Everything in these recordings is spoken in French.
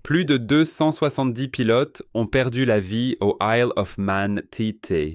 Plus de 270 pilotes ont perdu la vie au Isle of Man TT.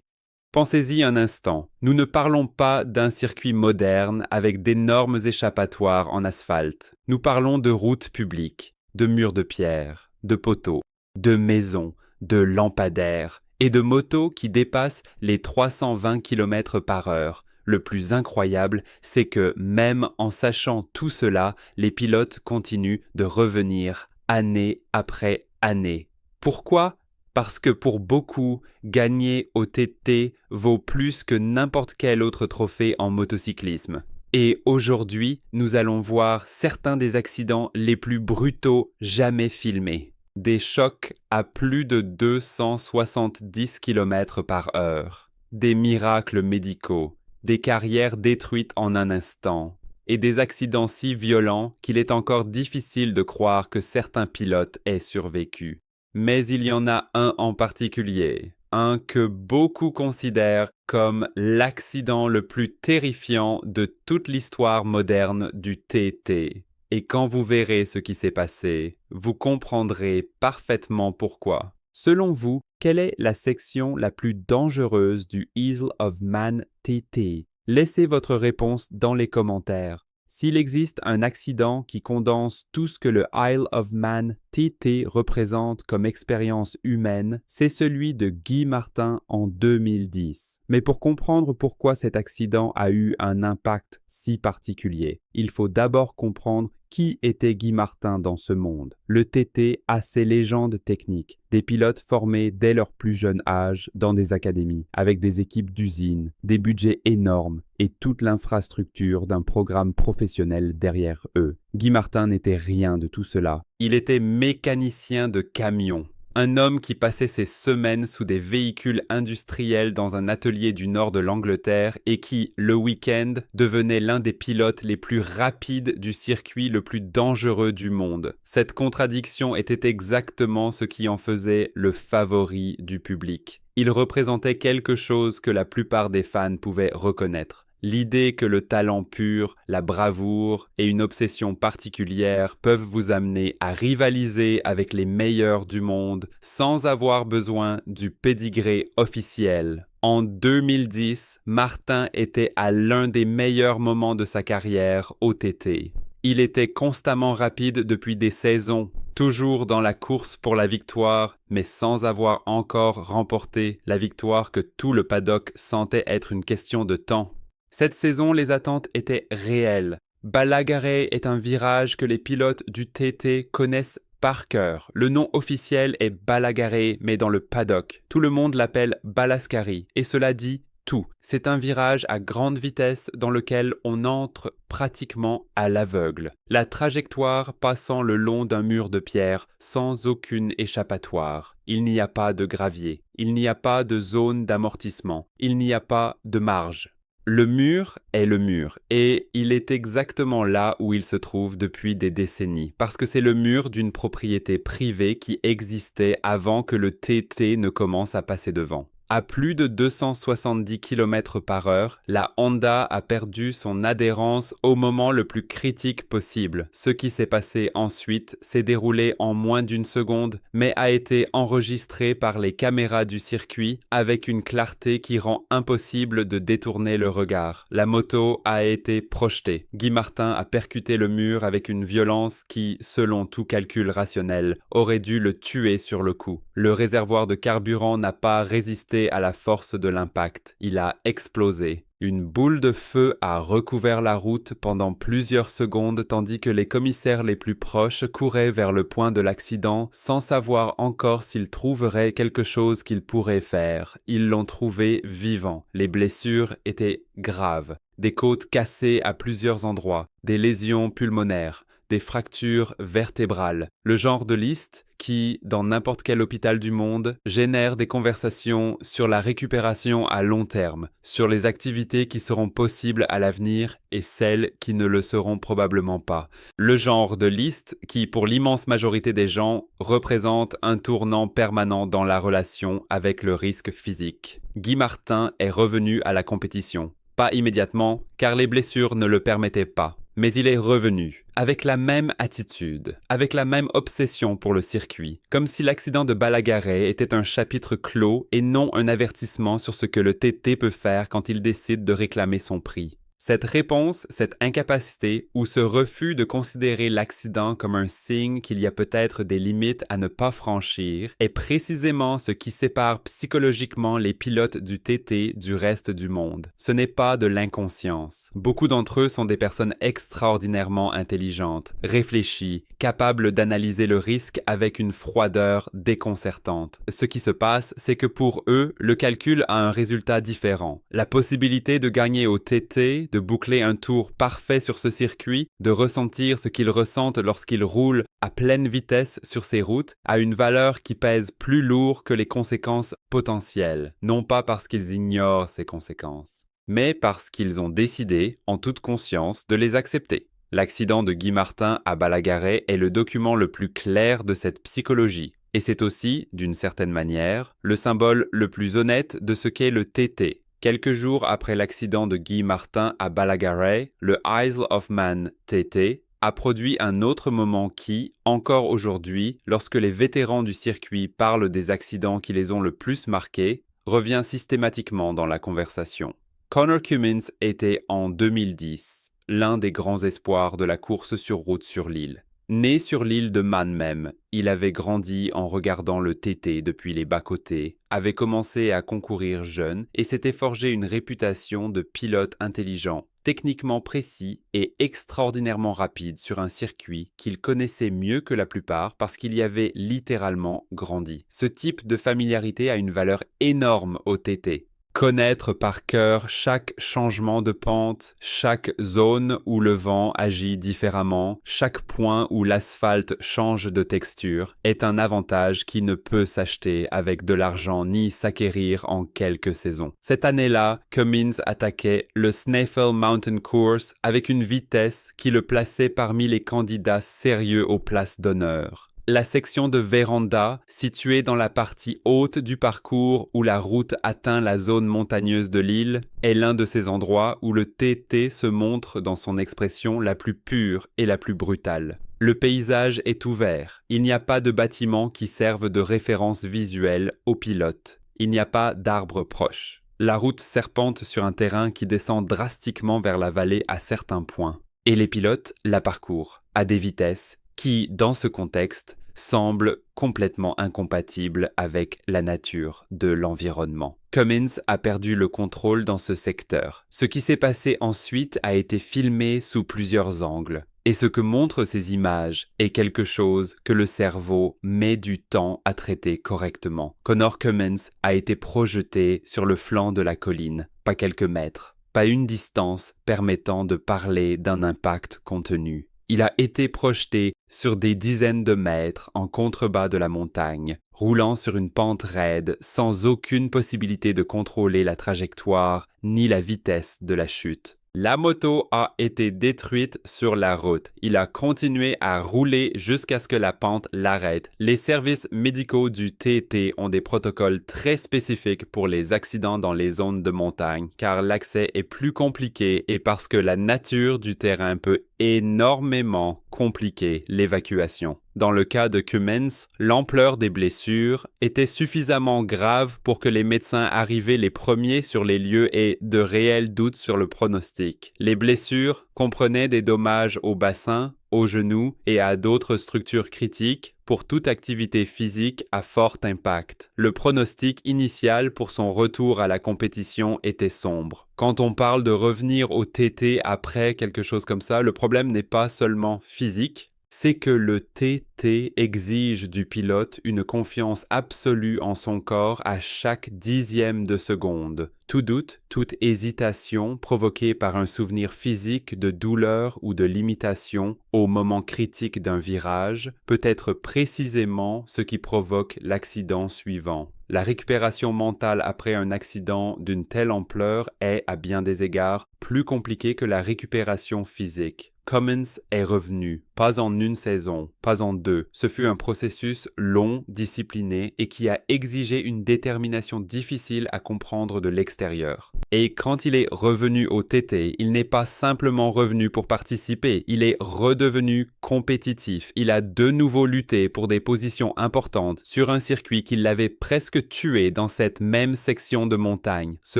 Pensez-y un instant, nous ne parlons pas d'un circuit moderne avec d'énormes échappatoires en asphalte. Nous parlons de routes publiques, de murs de pierre, de poteaux, de maisons, de lampadaires et de motos qui dépassent les 320 km par heure. Le plus incroyable, c'est que même en sachant tout cela, les pilotes continuent de revenir année après année. Pourquoi ? Parce que pour beaucoup, gagner au TT vaut plus que n'importe quel autre trophée en motocyclisme. Et aujourd'hui, nous allons voir certains des accidents les plus brutaux jamais filmés. Des chocs à plus de 270 km par heure. Des miracles médicaux. Des carrières détruites en un instant. Et des accidents si violents qu'il est encore difficile de croire que certains pilotes aient survécu. Mais il y en a un en particulier, un que beaucoup considèrent comme l'accident le plus terrifiant de toute l'histoire moderne du TT. Et quand vous verrez ce qui s'est passé, vous comprendrez parfaitement pourquoi. Selon vous, quelle est la section la plus dangereuse du Isle of Man TT? Laissez votre réponse dans les commentaires. S'il existe un accident qui condense tout ce que le Isle of Man TT représente comme expérience humaine, c'est celui de Guy Martin en 2010. Mais pour comprendre pourquoi cet accident a eu un impact si particulier, il faut d'abord comprendre qui était Guy Martin dans ce monde. Le TT a ses légendes techniques, des pilotes formés dès leur plus jeune âge dans des académies, avec des équipes d'usines, des budgets énormes et toute l'infrastructure d'un programme professionnel derrière eux. Guy Martin n'était rien de tout cela. Il était mécanicien de camion. Un homme qui passait ses semaines sous des véhicules industriels dans un atelier du nord de l'Angleterre et qui, le week-end, devenait l'un des pilotes les plus rapides du circuit le plus dangereux du monde. Cette contradiction était exactement ce qui en faisait le favori du public. Il représentait quelque chose que la plupart des fans pouvaient reconnaître. L'idée que le talent pur, la bravoure et une obsession particulière peuvent vous amener à rivaliser avec les meilleurs du monde sans avoir besoin du pédigré officiel. En 2010, Martin était à l'un des meilleurs moments de sa carrière au TT. Il était constamment rapide depuis des saisons, toujours dans la course pour la victoire, mais sans avoir encore remporté la victoire que tout le paddock sentait être une question de temps. Cette saison, les attentes étaient réelles. Balagaré est un virage que les pilotes du TT connaissent par cœur. Le nom officiel est Balagaré, mais dans le paddock, tout le monde l'appelle Balascari, et cela dit tout. C'est un virage à grande vitesse dans lequel on entre pratiquement à l'aveugle. La trajectoire passant le long d'un mur de pierre sans aucune échappatoire. Il n'y a pas de gravier, il n'y a pas de zone d'amortissement, il n'y a pas de marge. Le mur est le mur, et il est exactement là où il se trouve depuis des décennies, parce que c'est le mur d'une propriété privée qui existait avant que le TT ne commence à passer devant. À plus de 270 km par heure, la Honda a perdu son adhérence au moment le plus critique possible. Ce qui s'est passé ensuite s'est déroulé en moins d'une seconde, mais a été enregistré par les caméras du circuit avec une clarté qui rend impossible de détourner le regard. La moto a été projetée. Guy Martin a percuté le mur avec une violence qui, selon tout calcul rationnel, aurait dû le tuer sur le coup. Le réservoir de carburant n'a pas résisté à la force de l'impact. Il a explosé. Une boule de feu a recouvert la route pendant plusieurs secondes tandis que les commissaires les plus proches couraient vers le point de l'accident sans savoir encore s'ils trouveraient quelque chose qu'ils pourraient faire. Ils l'ont trouvé vivant. Les blessures étaient graves. Des côtes cassées à plusieurs endroits, des lésions pulmonaires, des fractures vertébrales. Le genre de liste qui, dans n'importe quel hôpital du monde, génère des conversations sur la récupération à long terme, sur les activités qui seront possibles à l'avenir et celles qui ne le seront probablement pas. Le genre de liste qui, pour l'immense majorité des gens, représente un tournant permanent dans la relation avec le risque physique. Guy Martin est revenu à la compétition. Pas immédiatement, car les blessures ne le permettaient pas. Mais il est revenu, avec la même attitude, avec la même obsession pour le circuit, comme si l'accident de Balagaray était un chapitre clos et non un avertissement sur ce que le TT peut faire quand il décide de réclamer son prix. Cette réponse, cette incapacité ou ce refus de considérer l'accident comme un signe qu'il y a peut-être des limites à ne pas franchir est précisément ce qui sépare psychologiquement les pilotes du TT du reste du monde. Ce n'est pas de l'inconscience. Beaucoup d'entre eux sont des personnes extraordinairement intelligentes, réfléchies, capables d'analyser le risque avec une froideur déconcertante. Ce qui se passe, c'est que pour eux, le calcul a un résultat différent. La possibilité de gagner au TT, de boucler un tour parfait sur ce circuit, de ressentir ce qu'ils ressentent lorsqu'ils roulent à pleine vitesse sur ces routes, a une valeur qui pèse plus lourd que les conséquences potentielles, non pas parce qu'ils ignorent ces conséquences, mais parce qu'ils ont décidé, en toute conscience, de les accepter. L'accident de Guy Martin à Balagaray est le document le plus clair de cette psychologie. Et c'est aussi, d'une certaine manière, le symbole le plus honnête de ce qu'est le TT. Quelques jours après l'accident de Guy Martin à Balagaray, le Isle of Man TT a produit un autre moment qui, encore aujourd'hui, lorsque les vétérans du circuit parlent des accidents qui les ont le plus marqués, revient systématiquement dans la conversation. Conor Cummins était en 2010 l'un des grands espoirs de la course sur route sur l'île. Né sur l'île de Man même, il avait grandi en regardant le TT depuis les bas-côtés, avait commencé à concourir jeune et s'était forgé une réputation de pilote intelligent, techniquement précis et extraordinairement rapide sur un circuit qu'il connaissait mieux que la plupart parce qu'il y avait littéralement grandi. Ce type de familiarité a une valeur énorme au TT. Connaître par cœur chaque changement de pente, chaque zone où le vent agit différemment, chaque point où l'asphalte change de texture, est un avantage qui ne peut s'acheter avec de l'argent ni s'acquérir en quelques saisons. Cette année-là, Cummins attaquait le Snaefell Mountain Course avec une vitesse qui le plaçait parmi les candidats sérieux aux places d'honneur. La section de véranda, située dans la partie haute du parcours où la route atteint la zone montagneuse de l'île, est l'un de ces endroits où le TT se montre dans son expression la plus pure et la plus brutale. Le paysage est ouvert, il n'y a pas de bâtiments qui servent de référence visuelle aux pilotes, il n'y a pas d'arbres proches. La route serpente sur un terrain qui descend drastiquement vers la vallée à certains points, et les pilotes la parcourent à des vitesses qui, dans ce contexte, semble complètement incompatible avec la nature de l'environnement. Cummins a perdu le contrôle dans ce secteur. Ce qui s'est passé ensuite a été filmé sous plusieurs angles. Et ce que montrent ces images est quelque chose que le cerveau met du temps à traiter correctement. Conor Cummins a été projeté sur le flanc de la colline, pas quelques mètres, pas une distance permettant de parler d'un impact contenu. Il a été projeté sur des dizaines de mètres en contrebas de la montagne, roulant sur une pente raide sans aucune possibilité de contrôler la trajectoire ni la vitesse de la chute. La moto a été détruite sur la route. Il a continué à rouler jusqu'à ce que la pente l'arrête. Les services médicaux du TT ont des protocoles très spécifiques pour les accidents dans les zones de montagne, car l'accès est plus compliqué et parce que la nature du terrain peut énormément compliquer l'évacuation. Dans le cas de Cummins, l'ampleur des blessures était suffisamment grave pour que les médecins arrivaient les premiers sur les lieux aient de réels doutes sur le pronostic. Les blessures comprenaient des dommages au bassin, aux genoux et à d'autres structures critiques pour toute activité physique à fort impact. Le pronostic initial pour son retour à la compétition était sombre. Quand on parle de revenir au TT après quelque chose comme ça, le problème n'est pas seulement physique, c'est que le TT exige du pilote une confiance absolue en son corps à chaque dixième de seconde. Tout doute, toute hésitation provoquée par un souvenir physique de douleur ou de limitation au moment critique d'un virage peut être précisément ce qui provoque l'accident suivant. La récupération mentale après un accident d'une telle ampleur est, à bien des égards, plus compliquée que la récupération physique. Cummins est revenu, pas en une saison, pas en deux. Ce fut un processus long, discipliné et qui a exigé une détermination difficile à comprendre de l'extérieur extérieur. Et quand il est revenu au TT, il n'est pas simplement revenu pour participer, il est redevenu compétitif. Il a de nouveau lutté pour des positions importantes sur un circuit qui l'avait presque tué dans cette même section de montagne. Ce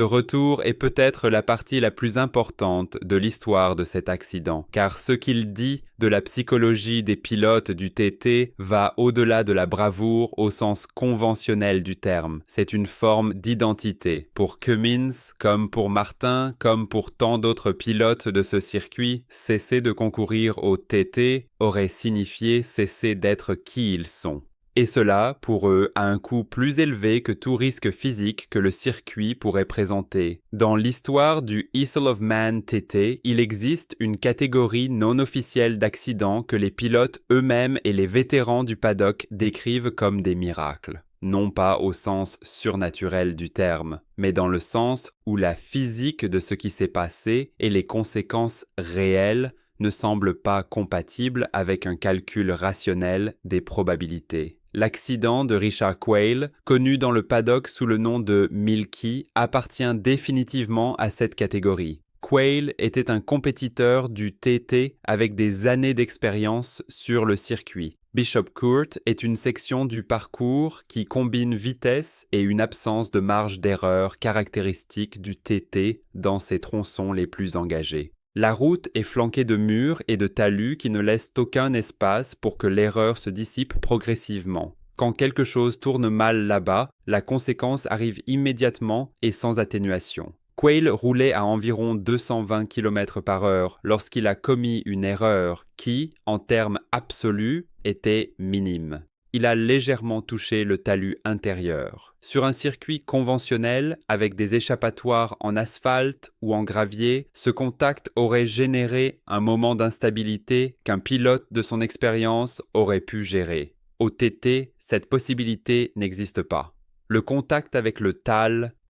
retour est peut-être la partie la plus importante de l'histoire de cet accident, car ce qu'il dit de la psychologie des pilotes du TT va au-delà de la bravoure au sens conventionnel du terme. C'est une forme d'identité. Pour Cummins, comme pour Martin, comme pour tant d'autres pilotes de ce circuit, cesser de concourir au TT aurait signifié cesser d'être qui ils sont. Et cela, pour eux, a un coût plus élevé que tout risque physique que le circuit pourrait présenter. Dans l'histoire du Isle of Man TT, il existe une catégorie non officielle d'accidents que les pilotes eux-mêmes et les vétérans du paddock décrivent comme des miracles. Non pas au sens surnaturel du terme, mais dans le sens où la physique de ce qui s'est passé et les conséquences réelles ne semblent pas compatibles avec un calcul rationnel des probabilités. L'accident de Richard Quayle, connu dans le paddock sous le nom de Milky, appartient définitivement à cette catégorie. Quayle était un compétiteur du TT avec des années d'expérience sur le circuit. Bishop Court est une section du parcours qui combine vitesse et une absence de marge d'erreur caractéristique du TT dans ses tronçons les plus engagés. La route est flanquée de murs et de talus qui ne laissent aucun espace pour que l'erreur se dissipe progressivement. Quand quelque chose tourne mal là-bas, la conséquence arrive immédiatement et sans atténuation. Quayle roulait à environ 220 km/h lorsqu'il a commis une erreur qui, en termes absolus, était minime. Il a légèrement touché le talus intérieur. Sur un circuit conventionnel, avec des échappatoires en asphalte ou en gravier, ce contact aurait généré un moment d'instabilité qu'un pilote de son expérience aurait pu gérer. Au TT, cette possibilité n'existe pas. Le contact avec le tal